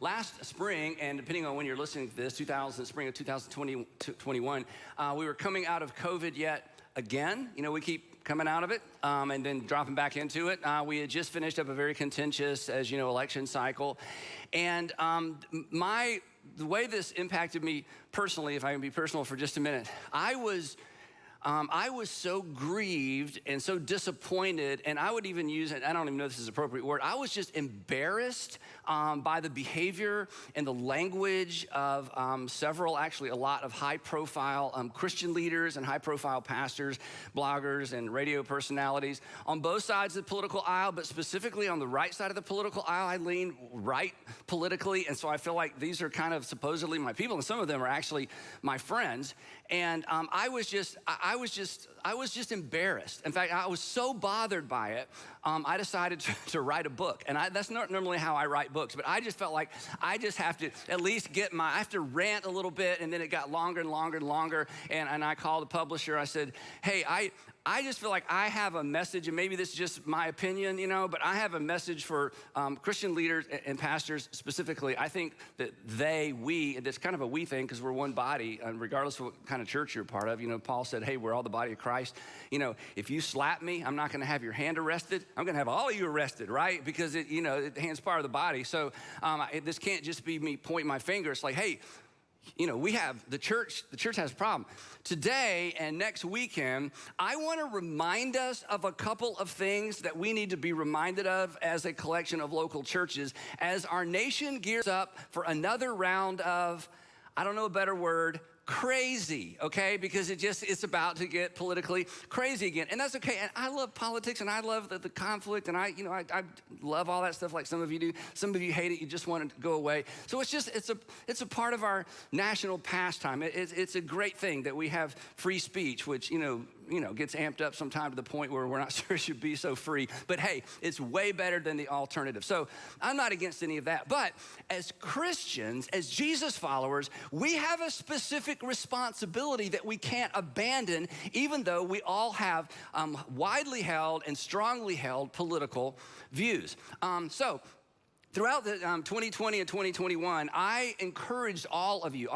last spring, and depending on when you're listening to this, spring of 2021, we were coming out of COVID yet again. You know, we keep coming out of it and then dropping back into it. We had just finished up a very contentious, as you know, election cycle. And the way this impacted me personally, if I can be personal for just a minute, I was so grieved and so disappointed, and I would even use it, I don't even know if this is an appropriate word, I was just embarrassed by the behavior and the language of actually a lot of high-profile Christian leaders and high-profile pastors, bloggers, and radio personalities on both sides of the political aisle, but specifically on the right side of the political aisle. I lean right politically, and so I feel like these are kind of supposedly my people, and some of them are actually my friends. And I was just embarrassed. In fact, I was so bothered by it, I decided to write a book. And that's not normally how I write books, but I just felt like I just have to at least I have to rant a little bit, and then it got longer and longer and longer. And I called the publisher. I said, hey, I just feel like I have a message, and maybe this is just my opinion, you know, but I have a message for Christian leaders and pastors specifically. I think that we, and it's kind of a we thing because we're one body, and regardless of what kind of church you're a part of. You know, Paul said, hey, we're all the body of Christ. You know, if you slap me, I'm not going to have your hand arrested. I'm going to have all of you arrested, right? Because, the hand's part of the body. So this can't just be me pointing my finger. It's like, hey, you know, we have the church has a problem. Today and next weekend, I want to remind us of a couple of things that we need to be reminded of as a collection of local churches as our nation gears up for another round of, I don't know a better word, crazy, okay? Because it's about to get politically crazy again. And that's okay. And I love politics, and I love the conflict, and I love all that stuff like some of you do. Some of you hate it. You just want it to go away. So it's a part of our national pastime. It's a great thing that we have free speech, which, gets amped up sometime to the point where we're not sure it should be so free. But hey, it's way better than the alternative. So I'm not against any of that. But as Christians, as Jesus followers, we have a specific responsibility that we can't abandon, even though we all have widely held and strongly held political views. Throughout the 2020 and 2021, I encouraged all of you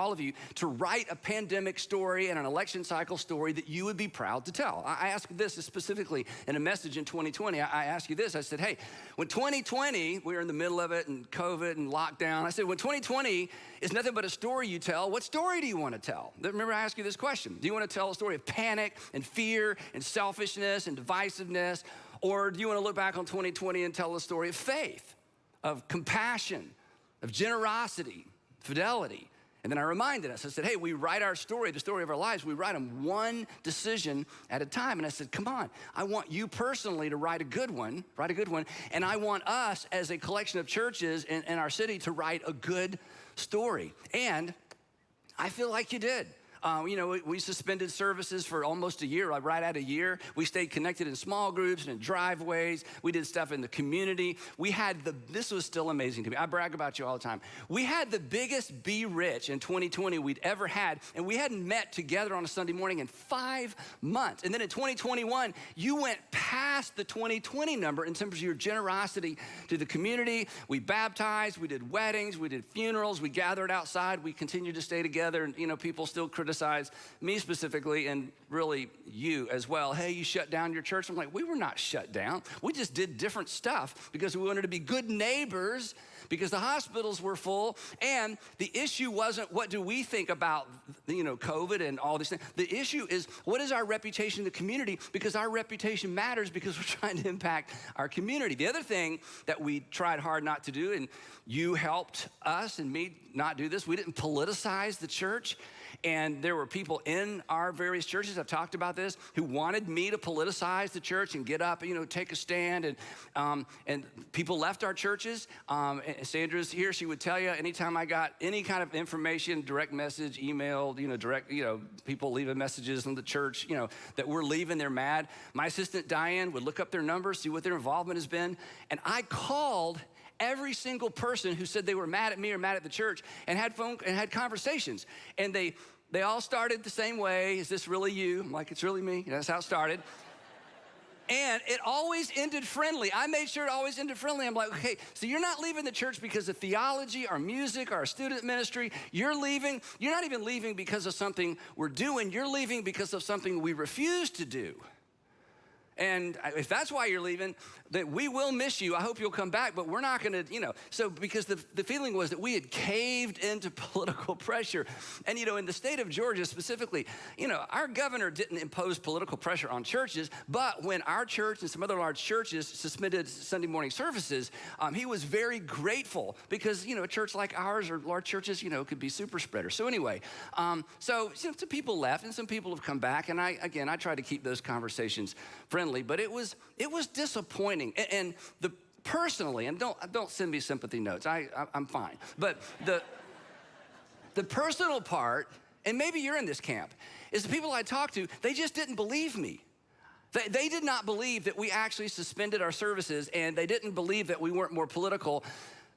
to write a pandemic story and an election cycle story that you would be proud to tell. I asked this specifically in a message in 2020. I asked you this. I said, hey, when 2020, we were in the middle of it and COVID and lockdown. I said, when 2020 is nothing but a story you tell, what story do you want to tell? Remember, I asked you this question. Do you want to tell a story of panic and fear and selfishness and divisiveness? Or do you want to look back on 2020 and tell a story of faith, of compassion, of generosity, fidelity? And then I reminded us, I said, hey, we write our story, the story of our lives, we write them one decision at a time. And I said, come on, I want you personally to write a good one. And I want us as a collection of churches in our city to write a good story. And I feel like you did. We suspended services for almost a year, right at a year. We stayed connected in small groups and in driveways. We did stuff in the community. This was still amazing to me. I brag about you all the time. We had the biggest Be Rich in 2020 we'd ever had, and we hadn't met together on a Sunday morning in 5 months. And then in 2021, you went past the 2020 number in terms of your generosity to the community. We baptized, we did weddings, we did funerals, we gathered outside, we continued to stay together, and people still criticize me specifically, and really you as well. Hey, you shut down your church. I'm like, we were not shut down. We just did different stuff because we wanted to be good neighbors, because the hospitals were full. And the issue wasn't what do we think about, COVID and all these things. The issue is, what is our reputation in the community? Because our reputation matters, because we're trying to impact our community. The other thing that we tried hard not to do, and you helped us and me not do this, we didn't politicize the church. And there were people in our various churches, I've talked about this, who wanted me to politicize the church and get up, take a stand. And people left our churches. Sandra's here, she would tell you, anytime I got any kind of information, direct message, email, people leaving messages in the church, that we're leaving, they're mad. My assistant Diane would look up their numbers, see what their involvement has been. And I called every single person who said they were mad at me or mad at the church, and had conversations. And they all started the same way. Is this really you? I'm like, it's really me. That's how it started. And it always ended friendly. I made sure it always ended friendly. I'm like, okay, so you're not leaving the church because of theology or music or our student ministry. You're leaving. You're not even leaving because of something we're doing. You're leaving because of something we refuse to do. And if that's why you're leaving, that we will miss you. I hope you'll come back, but we're not gonna, So because the feeling was that we had caved into political pressure. And, in the state of Georgia specifically, our governor didn't impose political pressure on churches, but when our church and some other large churches suspended Sunday morning services, he was very grateful because, a church like ours or large churches, could be super spreaders. So anyway, some people left and some people have come back. And I try to keep those conversations friendly. But it was disappointing, and personally, and don't send me sympathy notes. I'm fine. But the personal part, and maybe you're in this camp, is the people I talked to. They just didn't believe me. They did not believe that we actually suspended our services, and they didn't believe that we weren't more political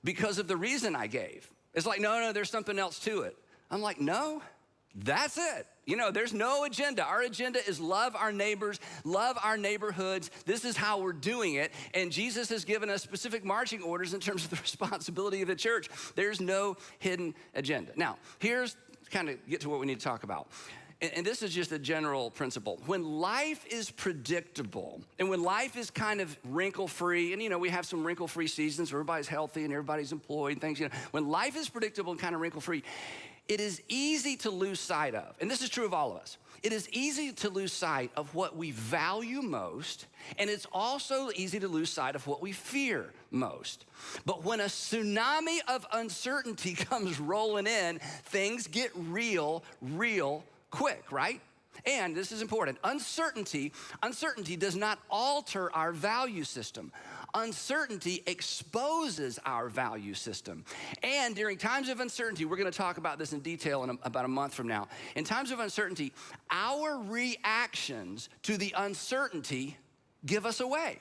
because of the reason I gave. It's like, no, there's something else to it. I'm like, no. That's it. There's no agenda. Our agenda is love our neighbors, love our neighborhoods. This is how we're doing it. And Jesus has given us specific marching orders in terms of the responsibility of the church. There's no hidden agenda. Now, here's kind of get to what we need to talk about. And this is just a general principle. When life is predictable and when life is kind of wrinkle-free, and we have some wrinkle-free seasons where everybody's healthy and everybody's employed and things, when life is predictable and kind of wrinkle-free, it is easy to lose sight of, and this is true of all of us, it is easy to lose sight of what we value most, and it's also easy to lose sight of what we fear most. But when a tsunami of uncertainty comes rolling in, things get real quick, right? And this is important. Uncertainty does not alter our value system. Uncertainty exposes our value system. And during times of uncertainty, we're gonna talk about this in detail in about a month from now. In times of uncertainty, our reactions to the uncertainty give us away.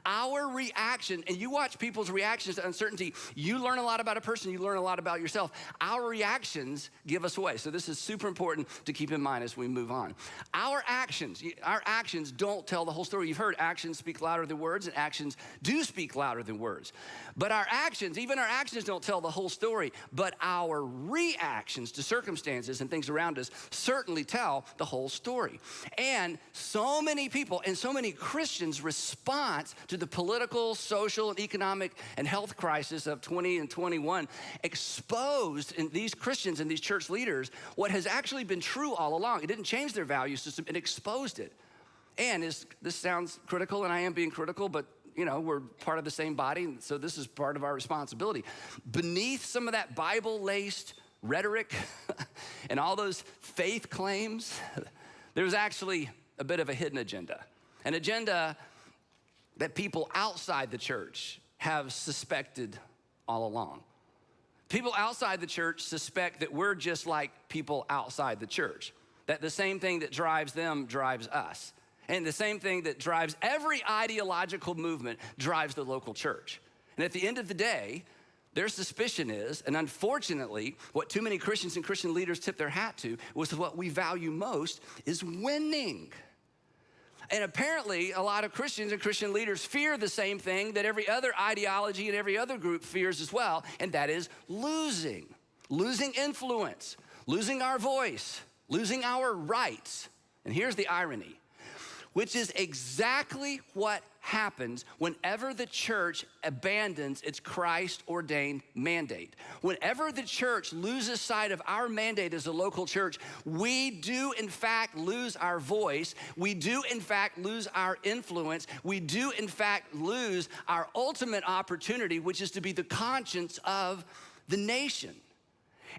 Our reaction, and you watch people's reactions to uncertainty, you learn a lot about a person, you learn a lot about yourself. Our reactions give us away. So this is super important to keep in mind as we move on. Our actions don't tell the whole story. You've heard actions speak louder than words, and actions do speak louder than words. But even our actions don't tell the whole story, but our reactions to circumstances and things around us certainly tell the whole story. And so many people and so many Christians' response to the political, social, and economic and health crisis of 20 and 21 exposed in these Christians and these church leaders what has actually been true all along. It didn't change their value system, it exposed it. And this sounds critical, and I am being critical, but we're part of the same body, and so this is part of our responsibility. Beneath some of that Bible-laced rhetoric and all those faith claims, there's actually a bit of a hidden agenda. An agenda that people outside the church have suspected all along. People outside the church suspect that we're just like people outside the church, that the same thing that drives them drives us. And the same thing that drives every ideological movement drives the local church. And at the end of the day, their suspicion is, and unfortunately, what too many Christians and Christian leaders tip their hat to, was what we value most is winning. And apparently, a lot of Christians and Christian leaders fear the same thing that every other ideology and every other group fears as well, and that is losing influence, losing our voice, losing our rights. And here's the irony, which is exactly what happens whenever the church abandons its Christ-ordained mandate. Whenever the church loses sight of our mandate as a local church, we do in fact lose our voice. We do in fact lose our influence. We do in fact lose our ultimate opportunity, which is to be the conscience of the nation.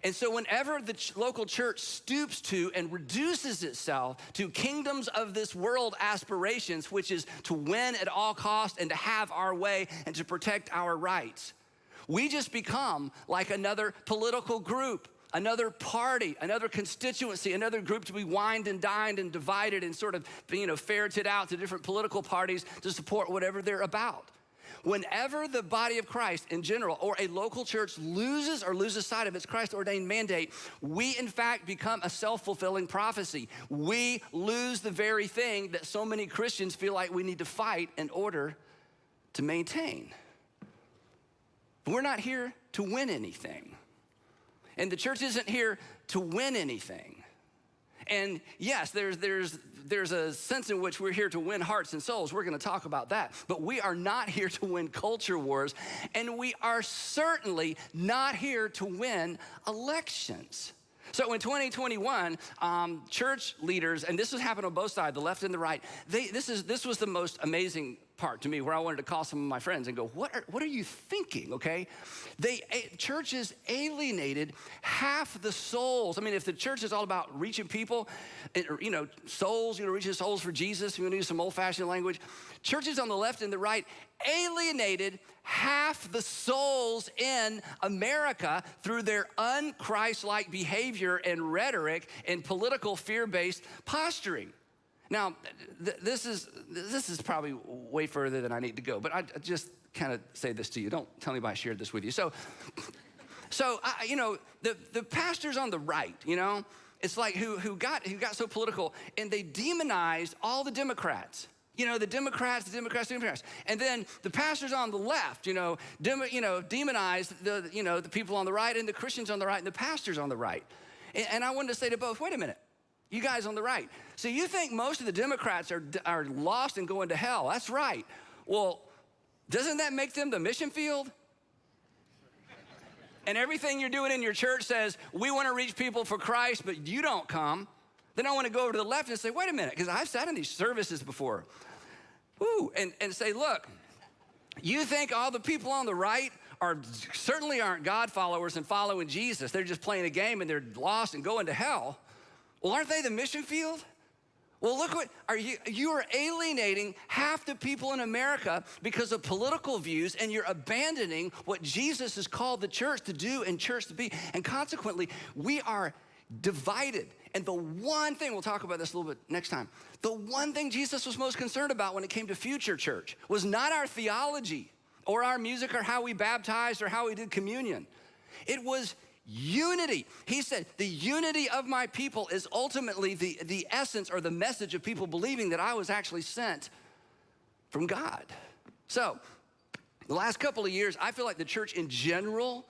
And so whenever the local church stoops to and reduces itself to kingdoms of this world aspirations, which is to win at all costs and to have our way and to protect our rights, we just become like another political group, another party, another constituency, another group to be wined and dined and divided and sort of, ferreted out to different political parties to support whatever they're about. whenever the body of Christ in general or a local church loses sight of its Christ-ordained mandate, we in fact become a self-fulfilling prophecy. We lose the very thing that so many Christians feel like we need to fight in order to maintain. But we're not here to win anything. And the church isn't here to win anything. And yes, there's a sense in which we're here to win hearts and souls. We're going to talk about that. But we are not here to win culture wars, and we are certainly not here to win elections. So in 2021, church leaders, and this has happened on both sides, the left and the right, this was the most amazing part to me, where I wanted to call some of my friends and go, what are you thinking, okay? Churches alienated half the souls. I mean, if the church is all about reaching people, souls, reaching souls for Jesus, you use some old-fashioned language, churches on the left and the right alienated half the souls in America through their un-Christ-like behavior and rhetoric and political fear-based posturing. Now, this is probably way further than I need to go, but I just kind of say this to you. Don't tell anybody I shared this with you. So the pastors on the right, it's like who got so political, and they demonized all the Democrats. The Democrats. And then the pastors on the left, demonized the people on the right and the Christians on the right and the pastors on the right. And I wanted to say to both, wait a minute. You guys on the right. So you think most of the Democrats are lost and going to hell. That's right. Well, doesn't that make them the mission field? And everything you're doing in your church says, we want to reach people for Christ, but you don't come. Then I want to go over to the left and say, wait a minute, because I've sat in these services before. And say, look, you think all the people on the right certainly aren't God followers and following Jesus. They're just playing a game and they're lost and going to hell. Well, aren't they the mission field? Well, look you are alienating half the people in America because of political views, and you're abandoning what Jesus has called the church to do and church to be. And consequently, we are divided. And the one thing, we'll talk about this a little bit next time, the one thing Jesus was most concerned about when it came to future church was not our theology or our music or how we baptized or how we did communion. It was unity. He said, the unity of my people is ultimately the essence or the message of people believing that I was actually sent from God. So, the last couple of years, I feel like the church in general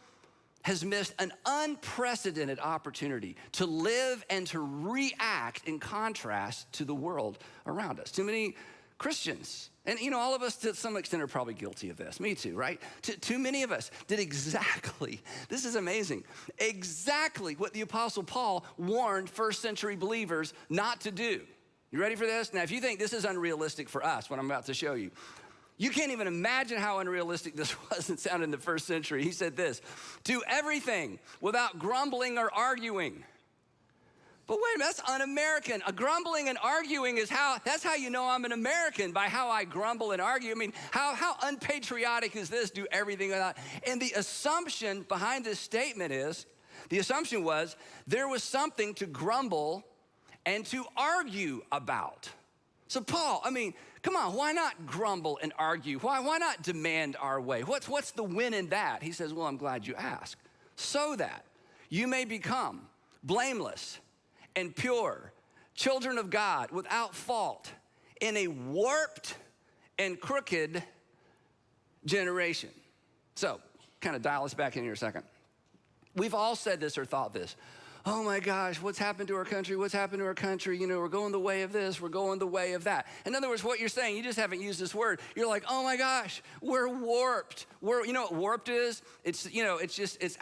has missed an unprecedented opportunity to live and to react in contrast to the world around us. Too many Christians, and all of us to some extent are probably guilty of this. Me too, right? Too many of us did exactly, this is amazing, exactly what the Apostle Paul warned first century believers not to do. You ready for this? Now, if you think this is unrealistic for us, what I'm about to show you, you can't even imagine how unrealistic this was and sounded in the first century. He said this, do everything without grumbling or arguing. But wait a minute, that's un-American. A grumbling and arguing that's how you know I'm an American, by how I grumble and argue. I mean, how unpatriotic is this, do everything without? And the assumption behind this statement was there was something to grumble and to argue about. So Paul, come on, why not grumble and argue? Why not demand our way? What's the win in that? He says, well, I'm glad you asked. So that you may become blameless and pure, children of God, without fault, in a warped and crooked generation. So, kind of dial us back in here a second. We've all said this or thought this. Oh my gosh, what's happened to our country? What's happened to our country? We're going the way of this, we're going the way of that. In other words, what you're saying, you just haven't used this word. You're like, oh my gosh, we're warped. You know what warped is? It's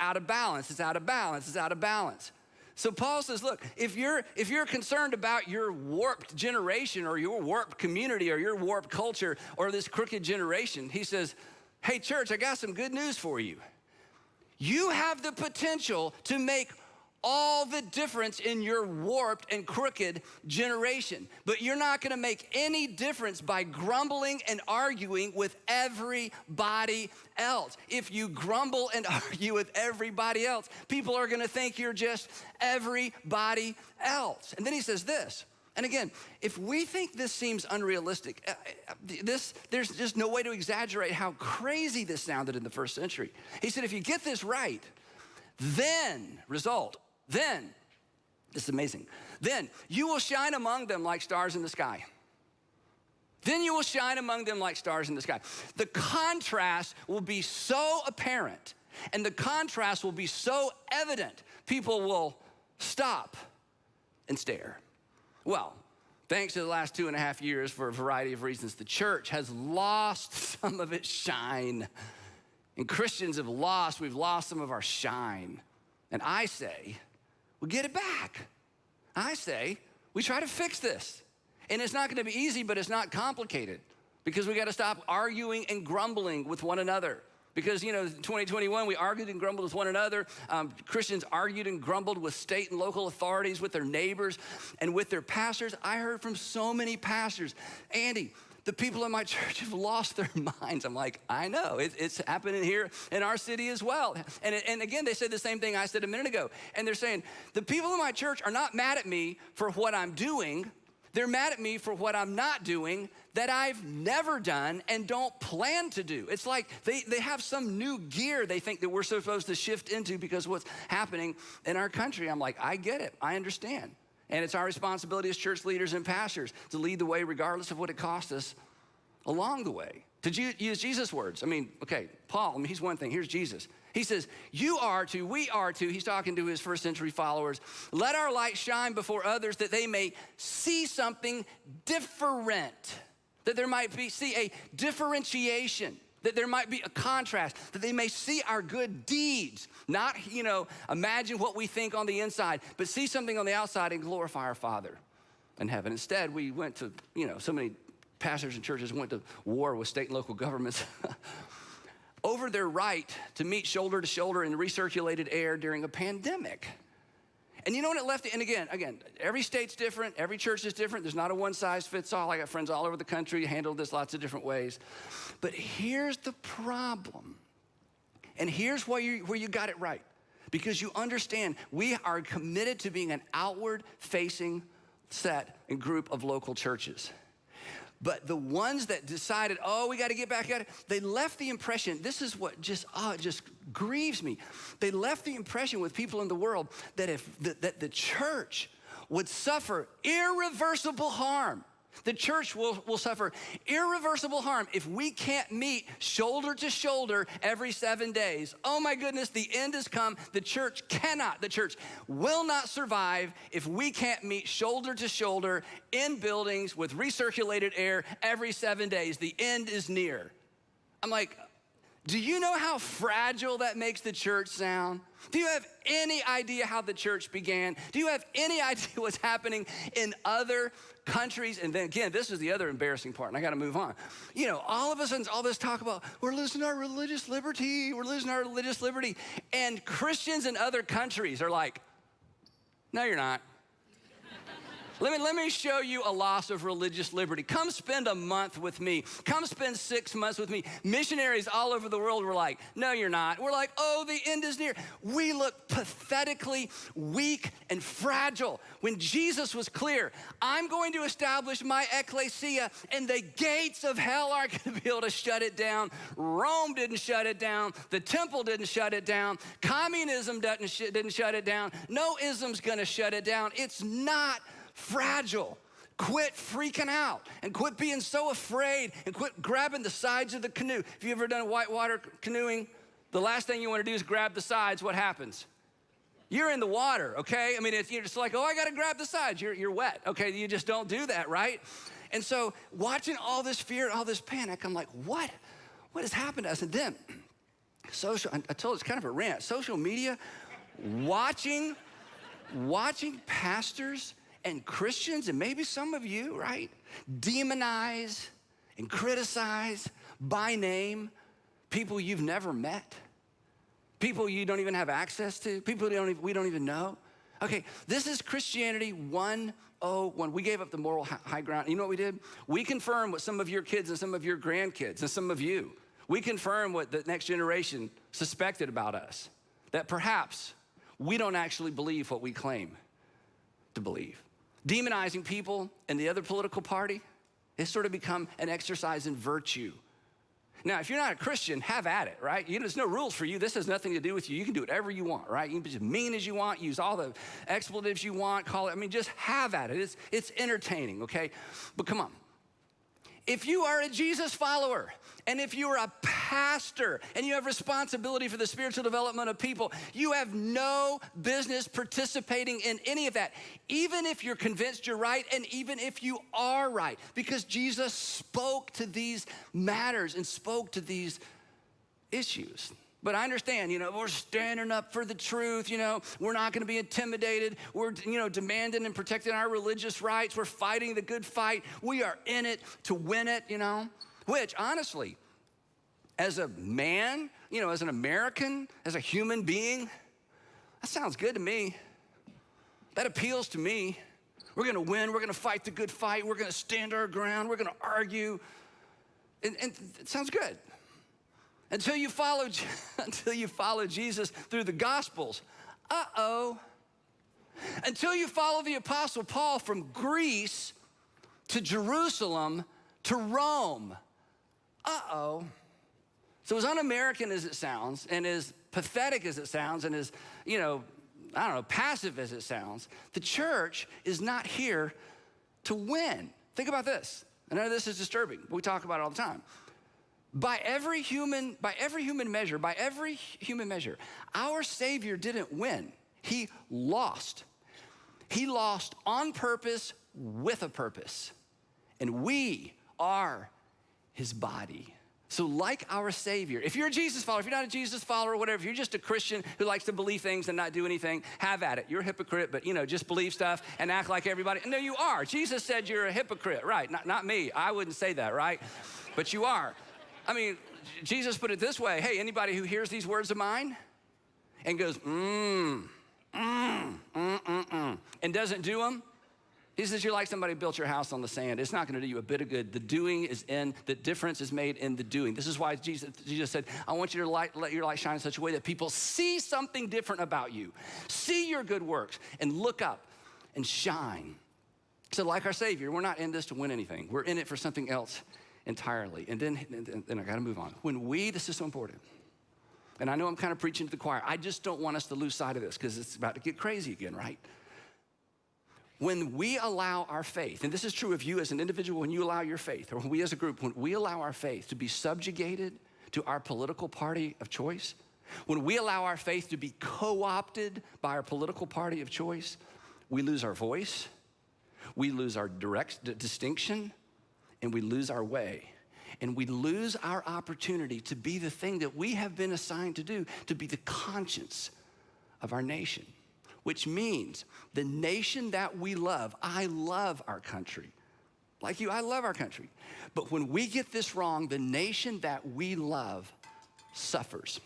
out of balance, it's out of balance, it's out of balance. So Paul says, look, if you're concerned about your warped generation or your warped community or your warped culture or this crooked generation, he says, hey church, I got some good news for you. You have the potential to make all the difference in your warped and crooked generation. But you're not gonna make any difference by grumbling and arguing with everybody else. If you grumble and argue with everybody else, people are gonna think you're just everybody else. And then he says this, And again, if we think this seems unrealistic, there's just no way to exaggerate how crazy this sounded in the first century. He said, if you get this right, then, this is amazing, then you will shine among them like stars in the sky. Then you will shine among them like stars in the sky. The contrast will be so apparent, and the contrast will be so evident, people will stop and stare. Well, thanks to the last 2.5 years, for a variety of reasons, the church has lost some of its shine. And Christians we've lost some of our shine. And I say, we get it back. I say, we try to fix this. And it's not gonna be easy, but it's not complicated, because we gotta stop arguing and grumbling with one another. Because, 2021, we argued and grumbled with one another. Christians argued and grumbled with state and local authorities, with their neighbors, and with their pastors. I heard from so many pastors, Andy, the people in my church have lost their minds. I'm like, I know, it's happening here in our city as well. And again, they said the same thing I said a minute ago. And they're saying, the people in my church are not mad at me for what I'm doing. They're mad at me for what I'm not doing that I've never done and don't plan to do. It's like they have some new gear they think that we're supposed to shift into because of what's happening in our country. I'm like, I get it, I understand. And it's our responsibility as church leaders and pastors to lead the way regardless of what it costs us along the way. To use Jesus' words, Paul, he's one thing, here's Jesus. He says, we are to, he's talking to his first century followers, let our light shine before others that they may see something different, that there might be, a differentiation, that there might be a contrast, that they may see our good deeds, not, imagine what we think on the inside, but see something on the outside and glorify our Father in heaven. Instead, we went to, so many pastors and churches went to war with state and local governments over their right to meet shoulder to shoulder in recirculated air during a pandemic. And you know what it left? And again, every state's different, every church is different. There's not a one size fits all. I got friends all over the country who handled this lots of different ways. But here's the problem. And here's where you got it right. Because you understand, we are committed to being an outward facing set and group of local churches. But the ones that decided, we got to get back at it, they left the impression, this is what just grieves me. They left the impression with people in the world that that the church would suffer irreversible harm. The church will suffer irreversible harm if we can't meet shoulder to shoulder every 7 days. Oh my goodness, the end has come. The church will not survive if we can't meet shoulder to shoulder in buildings with recirculated air every 7 days. The end is near. I'm like, do you know how fragile that makes the church sound? Do you have any idea how the church began? Do you have any idea what's happening in other countries? And then again, this is the other embarrassing part, and I gotta move on. All of a sudden, all this talk about, we're losing our religious liberty, and Christians in other countries are like, no, you're not. Let me show you a loss of religious liberty. Come spend a month with me. Come spend 6 months with me. Missionaries all over the world were like, no, you're not. We're like, the end is near. We look pathetically weak and fragile. When Jesus was clear, I'm going to establish my ecclesia and the gates of hell aren't going to be able to shut it down. Rome didn't shut it down. The temple didn't shut it down. Communism didn't shut it down. No ism's going to shut it down. It's not fragile. Quit freaking out and quit being so afraid and quit grabbing the sides of the canoe. If you've ever done whitewater canoeing, the last thing you want to do is grab the sides. What happens? You're in the water, okay? You're just like, I got to grab the sides. You're wet, okay? You just don't do that, right? And so watching all this fear, all this panic, I'm like, what has happened to us? And then I told you it's kind of a rant. Social media, watching pastors and Christians, and maybe some of you, right, demonize and criticize by name people you've never met, people you don't even have access to, people we don't even know. Okay, this is Christianity 101. We gave up the moral high ground. You know what we did? We confirmed what some of your kids and some of your grandkids and some of you, we confirmed what the next generation suspected about us, that perhaps we don't actually believe what we claim to believe. demonizing people in the other political party has sort of become an exercise in virtue. Now, if you're not a Christian, have at it, right? There's no rules for you. This has nothing to do with you. You can do whatever you want, right? You can be as mean as you want, use all the expletives you want, just have at it. It's entertaining, okay? But come on. If you are a Jesus follower, and if you are a pastor, and you have responsibility for the spiritual development of people, you have no business participating in any of that, even if you're convinced you're right, and even if you are right, because Jesus spoke to these matters and spoke to these issues. But I understand, we're standing up for the truth, we're not gonna be intimidated. We're, demanding and protecting our religious rights. We're fighting the good fight. We are in it to win it, which honestly, as a man, as an American, as a human being, that sounds good to me. That appeals to me. We're gonna win, we're gonna fight the good fight, we're gonna stand our ground, we're gonna argue, and it sounds good. Until you follow Jesus through the Gospels, Until you follow the Apostle Paul from Greece to Jerusalem to Rome, So as un-American as it sounds, and as pathetic as it sounds, and as, passive as it sounds, the church is not here to win. Think about this. I know this is disturbing, but we talk about it all the time. By every human measure, our Savior didn't win. He lost. He lost on purpose with a purpose. And we are his body. So like our Savior, if you're a Jesus follower, if you're not a Jesus follower or whatever, if you're just a Christian who likes to believe things and not do anything, have at it. You're a hypocrite, but just believe stuff and act like everybody. No, you are. Jesus said you're a hypocrite, right? Not me. I wouldn't say that, right? But you are. Jesus put it this way. Hey, anybody who hears these words of mine and goes, and doesn't do them, he says you're like somebody who built your house on the sand. It's not gonna do you a bit of good. The doing is the difference is made in the doing. This is why Jesus said, I want you to let your light shine in such a way that people see something different about you, see your good works, and look up and shine. So like our Savior, we're not in this to win anything. We're in it for something else entirely. And then I gotta move on. This is so important. And I know I'm kind of preaching to the choir. I just don't want us to lose sight of this because it's about to get crazy again, right? When we allow our faith, and this is true of you as an individual, when you allow your faith, or when we as a group, when we allow our faith to be subjugated to our political party of choice, when we allow our faith to be co-opted by our political party of choice, we lose our voice, we lose our direct distinction, and we lose our way. And we lose our opportunity to be the thing that we have been assigned to do, to be the conscience of our nation, which means the nation that we love. I love our country. Like you, I love our country. But when we get this wrong, the nation that we love suffers.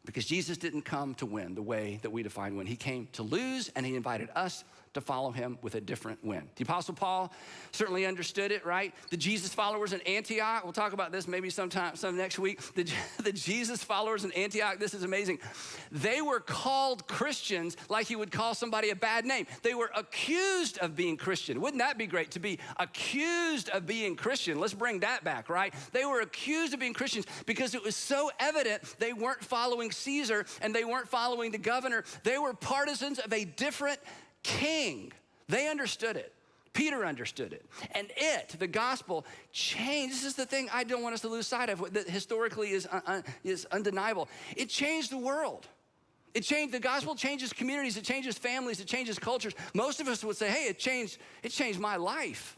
Because Jesus didn't come to win the way that we define win. He came to lose, and he invited us to follow him with a different win. The Apostle Paul certainly understood it, right? The Jesus followers in Antioch, we'll talk about this maybe some next week. The Jesus followers in Antioch, this is amazing. They were called Christians like you would call somebody a bad name. They were accused of being Christian. Wouldn't that be great to be accused of being Christian? Let's bring that back, right? They were accused of being Christians because it was so evident they weren't following Caesar and they weren't following the governor. They were partisans of a different king. They understood it. Peter understood it. And the gospel, changed. This is the thing I don't want us to lose sight of, that historically is undeniable. It changed the world. The gospel changes communities, it changes families, it changes cultures. Most of us would say, hey, it changed my life.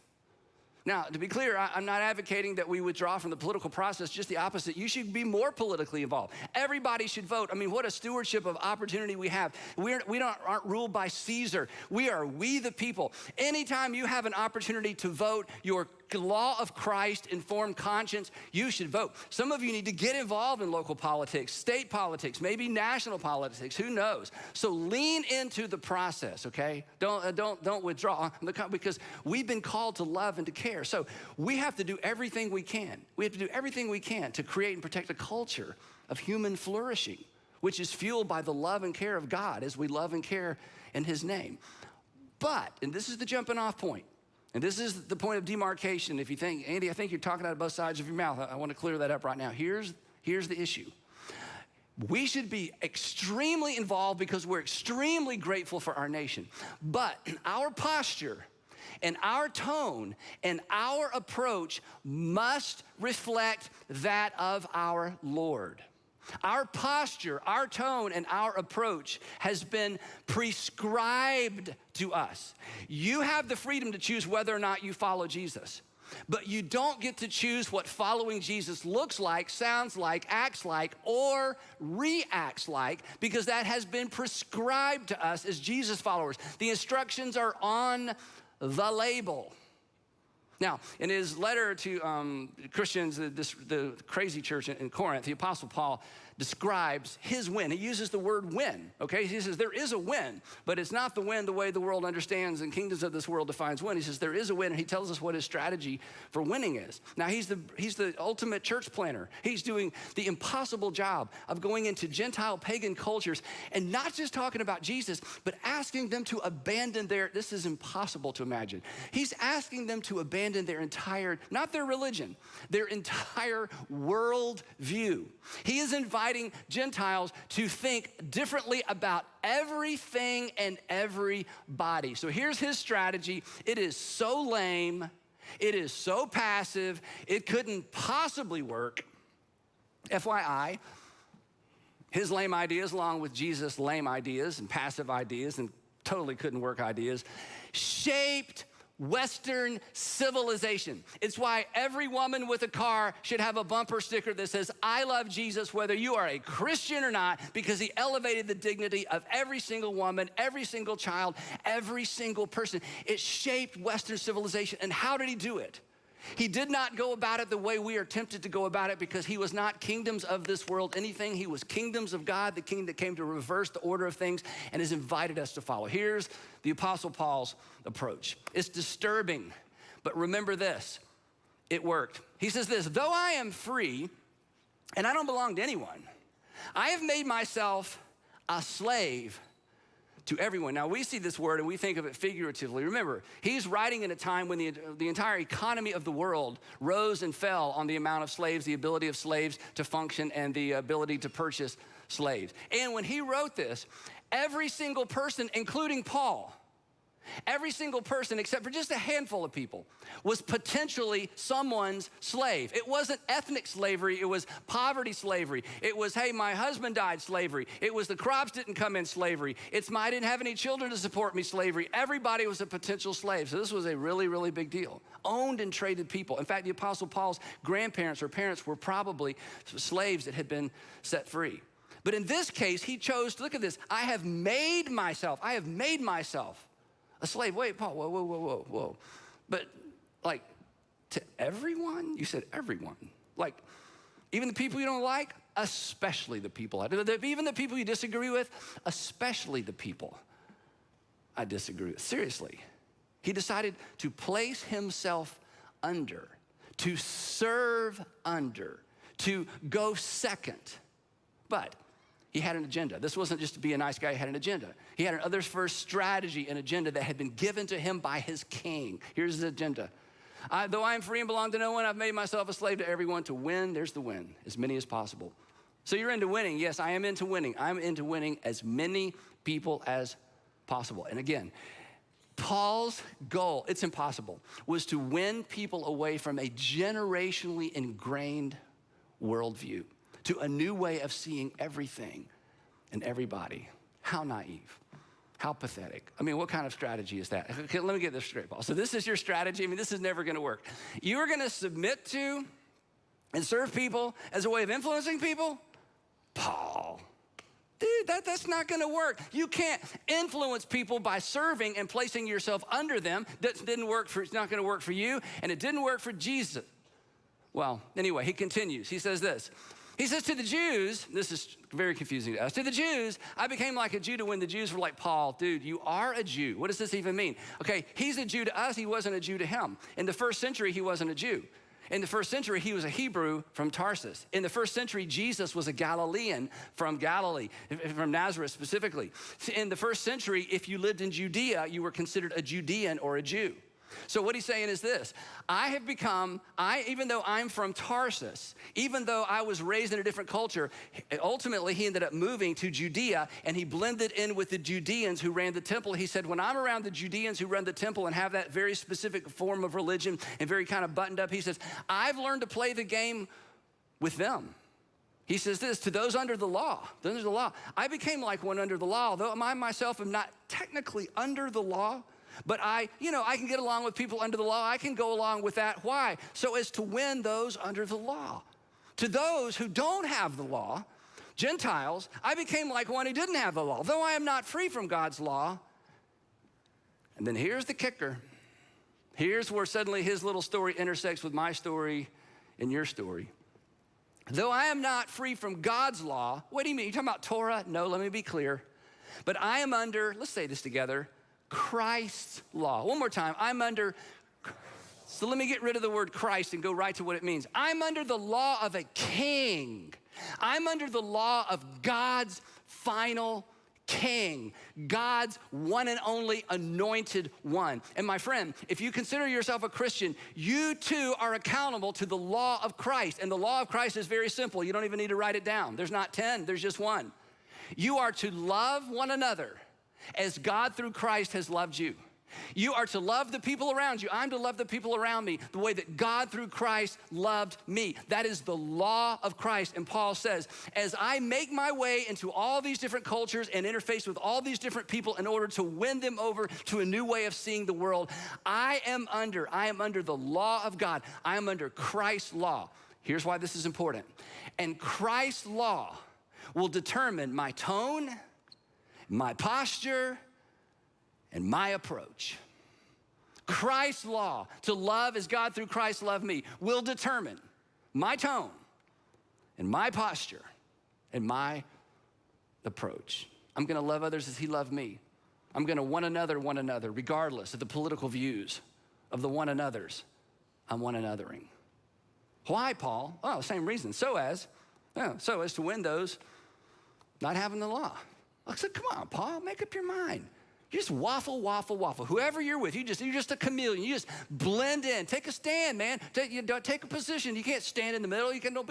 Now, to be clear, I'm not advocating that we withdraw from the political process, just the opposite. You should be more politically involved. Everybody should vote. What a stewardship of opportunity we have. We aren't ruled by Caesar. We the people. Anytime you have an opportunity to vote, your law of Christ informed conscience, you should vote. Some of you need to get involved in local politics, state politics, maybe national politics, who knows? So lean into the process, okay? Don't withdraw, because we've been called to love and to care. So we have to do everything we can. We have to do everything we can to create and protect a culture of human flourishing, which is fueled by the love and care of God as we love and care in his name. But, and this is the jumping off point, and this is the point of demarcation. If you think, Andy, I think you're talking out of both sides of your mouth. I want to clear that up right now. Here's the issue. We should be extremely involved because we're extremely grateful for our nation. But our posture and our tone and our approach must reflect that of our Lord. Our posture, our tone, and our approach has been prescribed to us. You have the freedom to choose whether or not you follow Jesus. But you don't get to choose what following Jesus looks like, sounds like, acts like, or reacts like, because that has been prescribed to us as Jesus followers. The instructions are on the label. Now, in his letter to Christians, the crazy church in Corinth, the Apostle Paul describes his win. He uses the word win, okay? He says there is a win, but it's not the win the way the world understands and kingdoms of this world defines win. He says there is a win, and he tells us what his strategy for winning is. Now, he's the ultimate church planner. He's doing the impossible job of going into Gentile pagan cultures and not just talking about Jesus, but asking them to abandon this is impossible to imagine. He's asking them to abandon their entire, not their religion, their entire world view. He is inviting Gentiles to think differently about everything and everybody. So here's his strategy. It is so lame. It is so passive. It couldn't possibly work. FYI, his lame ideas, along with Jesus' lame ideas and passive ideas and totally couldn't work ideas, shaped Western civilization. It's why every woman with a car should have a bumper sticker that says, I love Jesus, whether you are a Christian or not, because he elevated the dignity of every single woman, every single child, every single person. It shaped Western civilization. And how did he do it? He did not go about it the way we are tempted to go about it, because he was not kingdoms of this world anything. He was kingdoms of God, the king that came to reverse the order of things and has invited us to follow. Here's the Apostle Paul's approach. It's disturbing, but remember this, it worked. He says this, though I am free and I don't belong to anyone, I have made myself a slave to everyone. Now, we see this word and we think of it figuratively. Remember, he's writing in a time when the entire economy of the world rose and fell on the amount of slaves, the ability of slaves to function, and the ability to purchase slaves. And when he wrote this, every single person, including Paul, every single person, except for just a handful of people, was potentially someone's slave. It wasn't ethnic slavery, it was poverty slavery. It was, hey, my husband died slavery. It was the crops didn't come in slavery. It's I didn't have any children to support me slavery. Everybody was a potential slave. So this was a really, really big deal. Owned and traded people. In fact, the Apostle Paul's grandparents or parents were probably slaves that had been set free. But in this case, he chose to, look at this, I have made myself a slave. Wait, Paul, whoa. But like, to everyone? You said everyone. Like, even the people you don't like? Especially the people. Even the people you disagree with? Especially the people I disagree with. Seriously. He decided to place himself under, to serve under, to go second. But he had an agenda. This wasn't just to be a nice guy, he had an agenda. He had an others first strategy and agenda that had been given to him by his king. Here's his agenda. Though I am free and belong to no one, I've made myself a slave to everyone to win. There's the win, as many as possible. So you're into winning. Yes, I am into winning. I'm into winning as many people as possible. And again, Paul's goal, it's impossible, was to win people away from a generationally ingrained worldview to a new way of seeing everything and everybody. How naive, how pathetic. I mean, what kind of strategy is that? Okay, let me get this straight, Paul. So this is your strategy. I mean, this is never gonna work. You are gonna submit to and serve people as a way of influencing people? Paul, dude, that's not gonna work. You can't influence people by serving and placing yourself under them. That didn't work it's not gonna work for you, and it didn't work for Jesus. Well, anyway, he continues. He says this. He says to the Jews, this is very confusing to us, to the Jews, I became like a Jew to when the Jews were like, Paul, dude, you are a Jew. What does this even mean? Okay, he's a Jew to us. He wasn't a Jew to him. In the first century, he wasn't a Jew. In the first century, he was a Hebrew from Tarsus. In the first century, Jesus was a Galilean from Galilee, from Nazareth specifically. In the first century, if you lived in Judea, you were considered a Judean or a Jew. So what he's saying is this: even though I'm from Tarsus, even though I was raised in a different culture, ultimately he ended up moving to Judea and he blended in with the Judeans who ran the temple. He said, when I'm around the Judeans who run the temple and have that very specific form of religion and very kind of buttoned up, he says, I've learned to play the game with them. He says this, to those under the law, I became like one under the law, though I myself am not technically under the law. But I can get along with people under the law. I can go along with that. Why? So as to win those under the law. To those who don't have the law, Gentiles, I became like one who didn't have the law, though I am not free from God's law. And then here's the kicker. Here's where suddenly his little story intersects with my story and your story. Though I am not free from God's law, what do you mean? You talking about Torah? No, let me be clear. But I am under, let's say this together, Christ's law. One more time, so let me get rid of the word Christ and go right to what it means. I'm under the law of a king. I'm under the law of God's final king, God's one and only anointed one. And my friend, if you consider yourself a Christian, you too are accountable to the law of Christ. And the law of Christ is very simple. You don't even need to write it down. There's not 10, there's just one. You are to love one another as God through Christ has loved you. You are to love the people around you. I'm to love the people around me the way that God through Christ loved me. That is the law of Christ. And Paul says, as I make my way into all these different cultures and interface with all these different people in order to win them over to a new way of seeing the world, I am under the law of God. I am under Christ's law. Here's why this is important. And Christ's law will determine my tone, my posture, and my approach. Christ's law, to love as God through Christ loved me, will determine my tone and my posture and my approach. I'm gonna love others as he loved me. I'm gonna one another, regardless of the political views of the one another's. I'm one anothering. Why, Paul? Oh, same reason. So as to win those not having the law. I said, come on, Paul, make up your mind. You just waffle. Whoever you're with, you're just a chameleon. You just blend in. Take a stand, man. Take a position. You can't stand in the middle. You got to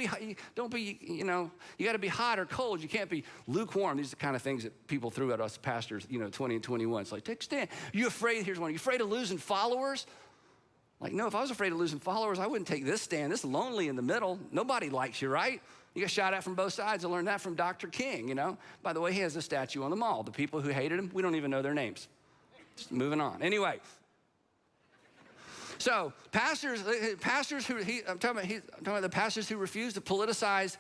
be hot or cold. You can't be lukewarm. These are the kind of things that people threw at us pastors, 20 and 21. It's like, take a stand. You afraid, here's one. You afraid of losing followers? Like, no, if I was afraid of losing followers, I wouldn't take this stand. This is lonely in the middle. Nobody likes you, right? You get shot at from both sides. I learned that from Dr. King, By the way, he has a statue on the mall. The people who hated him, we don't even know their names. Just moving on. Anyway. So pastors who, I'm talking about the pastors who refuse to politicize,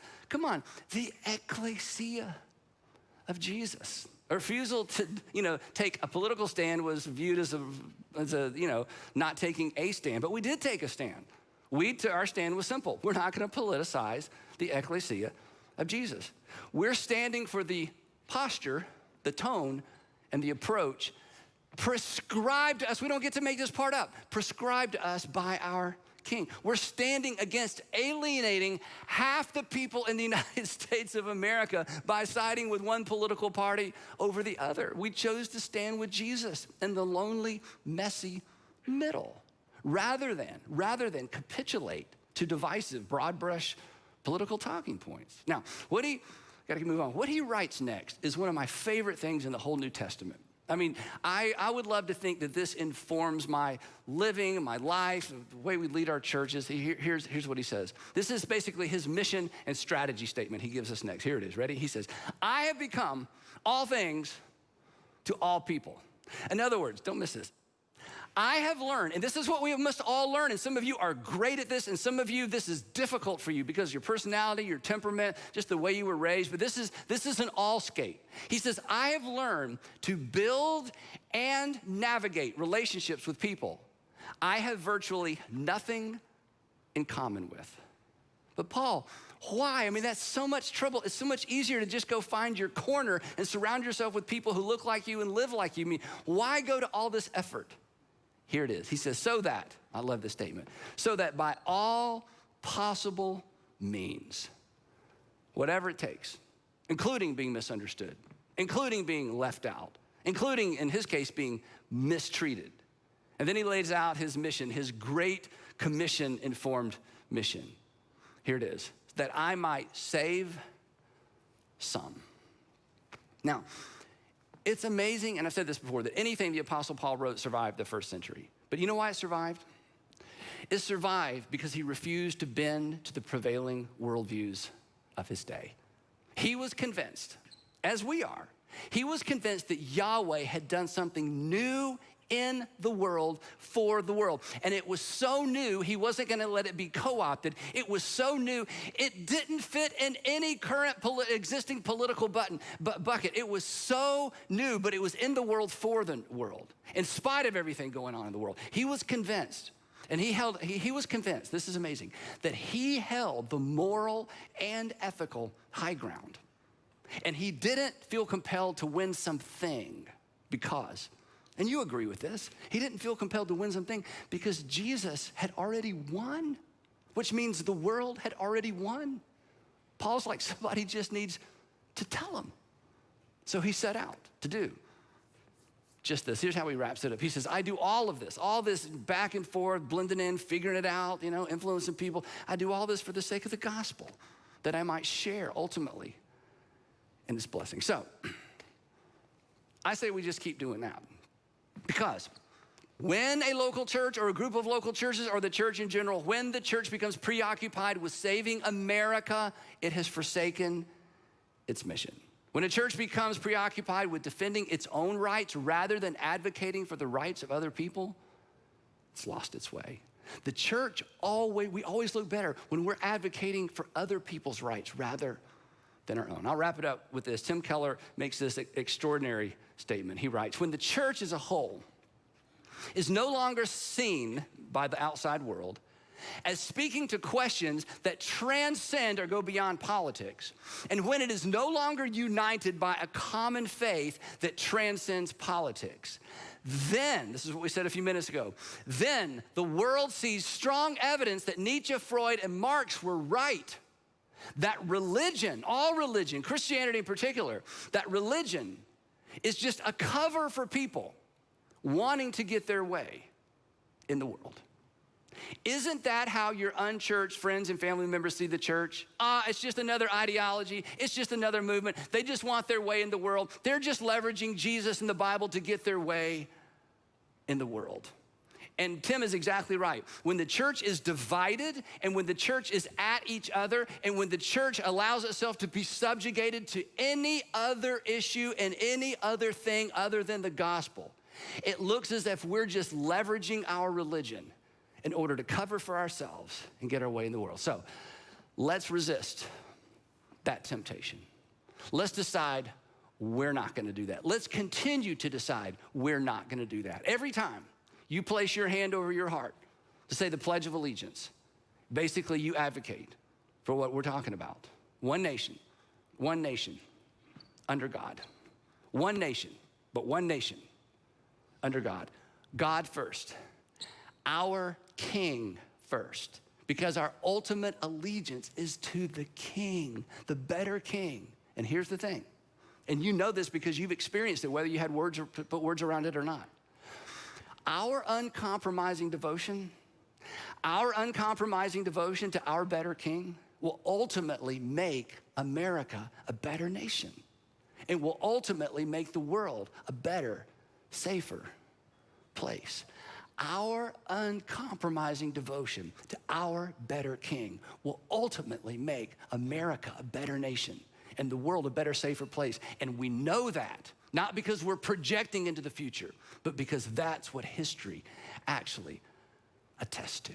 the ecclesia of Jesus. A refusal to, take a political stand was viewed as not taking a stand, but we did take a stand. Our stand was simple. We're not gonna politicize the ecclesia of Jesus. We're standing for the posture, the tone, and the approach prescribed to us. We don't get to make this part up. Prescribed to us by our King. We're standing against alienating half the people in the United States of America by siding with one political party over the other. We chose to stand with Jesus in the lonely, messy middle, rather than capitulate to divisive, broad brush political talking points. Now, gotta move on. What he writes next is one of my favorite things in the whole New Testament. I mean, I would love to think that this informs my living, my life, the way we lead our churches. Here's what he says. This is basically his mission and strategy statement he gives us next. Here it is, ready? He says, I have become all things to all people. In other words, don't miss this. I have learned, and this is what we must all learn, and some of you are great at this, and some of you, this is difficult for you because of your personality, your temperament, just the way you were raised, but this is an all skate. He says, I have learned to build and navigate relationships with people I have virtually nothing in common with. But Paul, why? I mean, that's so much trouble. It's so much easier to just go find your corner and surround yourself with people who look like you and live like you. I mean, why go to all this effort? Here it is. He says, so that, I love this statement, so that by all possible means, whatever it takes, including being misunderstood, including being left out, including, in his case, being mistreated. And then he lays out his mission, his great commission-informed mission. Here it is, that I might save some. Now, it's amazing, and I've said this before, that anything the Apostle Paul wrote survived the first century. But you know why it survived? It survived because he refused to bend to the prevailing worldviews of his day. He was convinced, as we are, he was convinced that Yahweh had done something new in the world for the world. And it was so new, he wasn't gonna let it be co-opted. It was so new, it didn't fit in any current existing political bucket. It was so new, but it was in the world for the world, in spite of everything going on in the world. He was convinced, and he was convinced, this is amazing, that he held the moral and ethical high ground. And he didn't feel compelled to win something because, and you agree with this, he didn't feel compelled to win something because Jesus had already won, which means the world had already won. Paul's like, somebody just needs to tell him. So he set out to do just this. Here's how he wraps it up. He says, I do all this back and forth, blending in, figuring it out, influencing people. I do all this for the sake of the gospel, that I might share ultimately in this blessing. So I say we just keep doing that. Because when a local church or a group of local churches or the church in general, when the church becomes preoccupied with saving America, it has forsaken its mission. When a church becomes preoccupied with defending its own rights rather than advocating for the rights of other people, it's lost its way. The church we always look better when we're advocating for other people's rights rather than our own. I'll wrap it up with this. Tim Keller makes this extraordinary statement. He writes, when the church as a whole is no longer seen by the outside world as speaking to questions that transcend or go beyond politics, and when it is no longer united by a common faith that transcends politics, then, this is what we said a few minutes ago, then the world sees strong evidence that Nietzsche, Freud, and Marx were right. That religion, all religion, Christianity in particular, that religion is just a cover for people wanting to get their way in the world. Isn't that how your unchurched friends and family members see the church? It's just another ideology. It's just another movement. They just want their way in the world. They're just leveraging Jesus and the Bible to get their way in the world. And Tim is exactly right. When the church is divided and when the church is at each other and when the church allows itself to be subjugated to any other issue and any other thing other than the gospel, it looks as if we're just leveraging our religion in order to cover for ourselves and get our way in the world. So let's resist that temptation. Let's decide we're not gonna do that. Let's continue to decide we're not gonna do that. Every time you place your hand over your heart to say the Pledge of Allegiance, basically you advocate for what we're talking about. One nation under God. One nation, but one nation under God. God first, our King first, because our ultimate allegiance is to the King, the better King. And here's the thing, and you know this because you've experienced it, whether you had words or put words around it or not. Our uncompromising devotion to our better King will ultimately make America a better nation. It will ultimately make the world a better, safer place. Our uncompromising devotion to our better King will ultimately make America a better nation and the world a better, safer place. And we know that, not because we're projecting into the future, but because that's what history actually attests to.